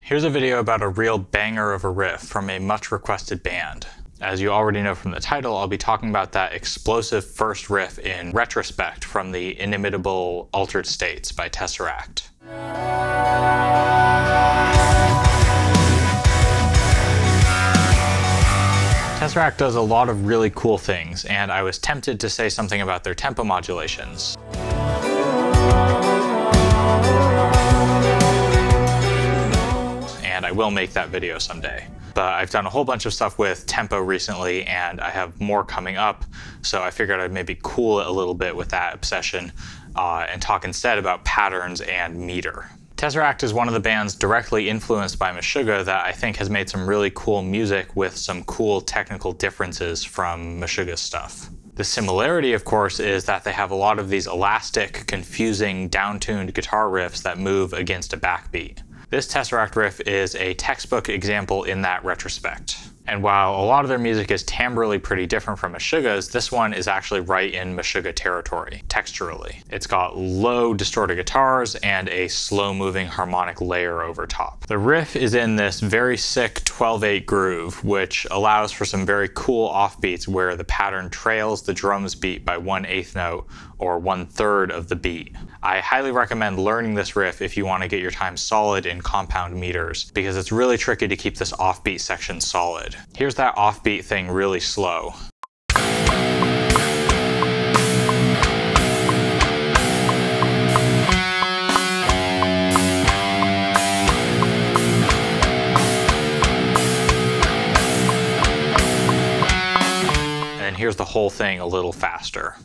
Here's a video about a real banger of a riff from a much requested band. As you already know from the title, I'll be talking about that explosive first riff in Retrospect from the inimitable Altered States by Tesseract. Tesseract does a lot of really cool things, and I was tempted to say something about their tempo modulations. And I will make that video someday. But I've done a whole bunch of stuff with tempo recently, and I have more coming up, so I figured I'd maybe cool it a little bit with that obsession and talk instead about patterns and meter. Tesseract is one of the bands directly influenced by Meshuggah that I think has made some really cool music with some cool technical differences from Meshuggah's stuff. The similarity, of course, is that they have a lot of these elastic, confusing, down-tuned guitar riffs that move against a backbeat. This Tesseract riff is a textbook example in that Retrospect. And while a lot of their music is timbrally pretty different from Meshuggah's, this one is actually right in Meshuggah territory, texturally. It's got low distorted guitars and a slow-moving harmonic layer over top. The riff is in this very sick 12/8 groove, which allows for some very cool offbeats where the pattern trails the drum's beat by 1/8 note or 1/3 of the beat. I highly recommend learning this riff if you want to get your time solid in compound meters, because it's really tricky to keep this offbeat section solid. Here's that offbeat thing really slow. And then here's the whole thing a little faster.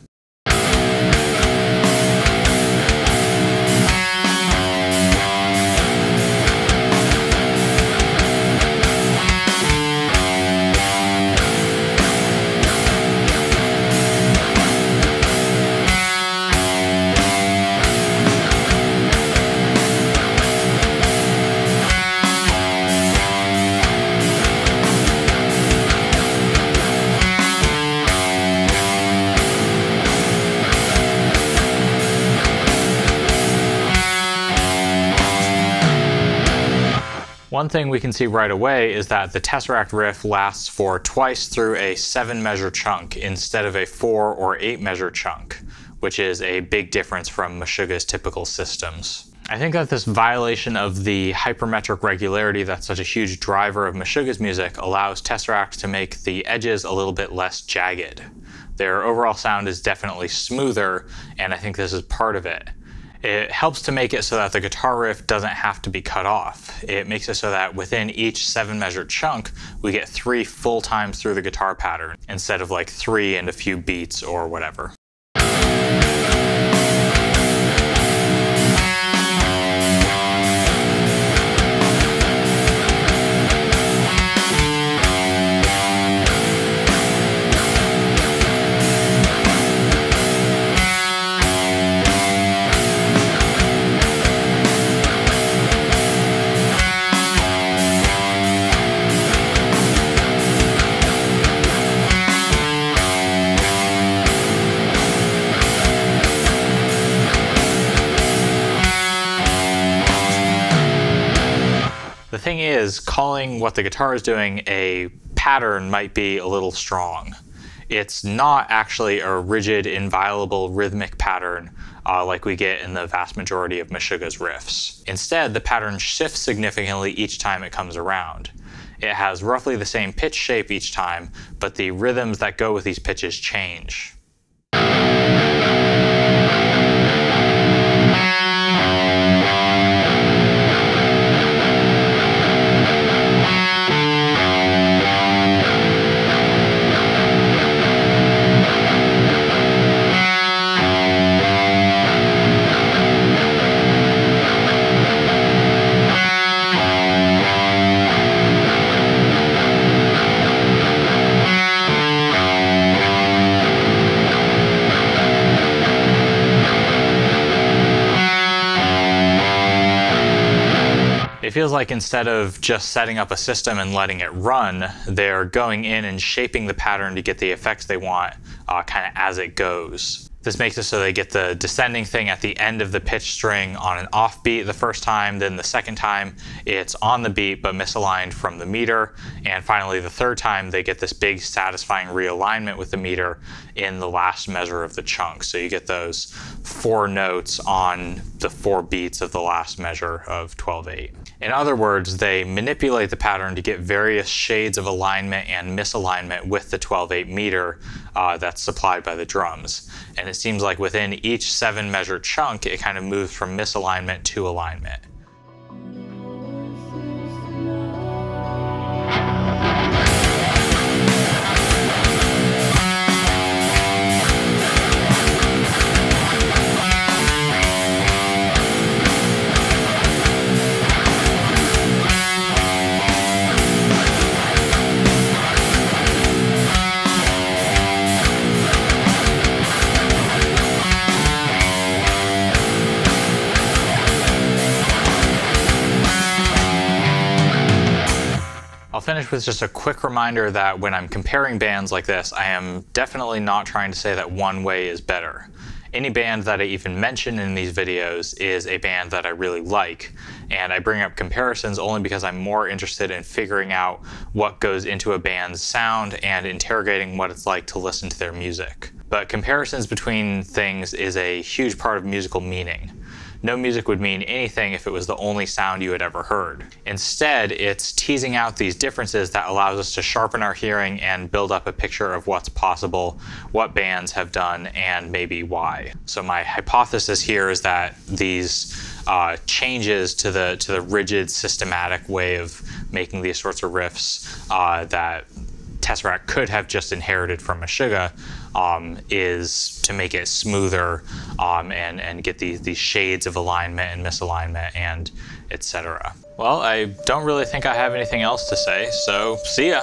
One thing we can see right away is that the Tesseract riff lasts for twice through a 7-measure chunk instead of a 4 or 8-measure chunk, which is a big difference from Meshuggah's typical systems. I think that this violation of the hypermetric regularity that's such a huge driver of Meshuggah's music allows Tesseract to make the edges a little bit less jagged. Their overall sound is definitely smoother, and I think this is part of it. It helps to make it so that the guitar riff doesn't have to be cut off. It makes it so that within each 7-measure chunk, we get 3 full times through the guitar pattern, instead of like 3 and a few beats or whatever. The thing is, calling what the guitar is doing a pattern might be a little strong. It's not actually a rigid, inviolable rhythmic pattern like we get in the vast majority of Meshuggah's riffs. Instead, the pattern shifts significantly each time it comes around. It has roughly the same pitch shape each time, but the rhythms that go with these pitches change. It feels like instead of just setting up a system and letting it run, they're going in and shaping the pattern to get the effects they want kind of as it goes. This makes it so they get the descending thing at the end of the pitch string on an off beat the first time, then the second time it's on the beat but misaligned from the meter, and finally the third time they get this big satisfying realignment with the meter in the last measure of the chunk. So you get those 4 notes on the 4 beats of the last measure of 12/8. In other words, they manipulate the pattern to get various shades of alignment and misalignment with the 12/8 meter that's supplied by the drums. And it seems like within each 7 measure chunk, it kind of moves from misalignment to alignment. I'll finish with just a quick reminder that when I'm comparing bands like this, I am definitely not trying to say that one way is better. Any band that I even mention in these videos is a band that I really like, and I bring up comparisons only because I'm more interested in figuring out what goes into a band's sound and interrogating what it's like to listen to their music. But comparisons between things is a huge part of musical meaning. No music would mean anything if it was the only sound you had ever heard. Instead, it's teasing out these differences that allows us to sharpen our hearing and build up a picture of what's possible, what bands have done, and maybe why. So my hypothesis here is that these changes to the rigid, systematic way of making these sorts of riffs that Tesseract could have just inherited from Meshuggah is to make it smoother and get these shades of alignment and misalignment and etc. Well, I don't really think I have anything else to say, so see ya!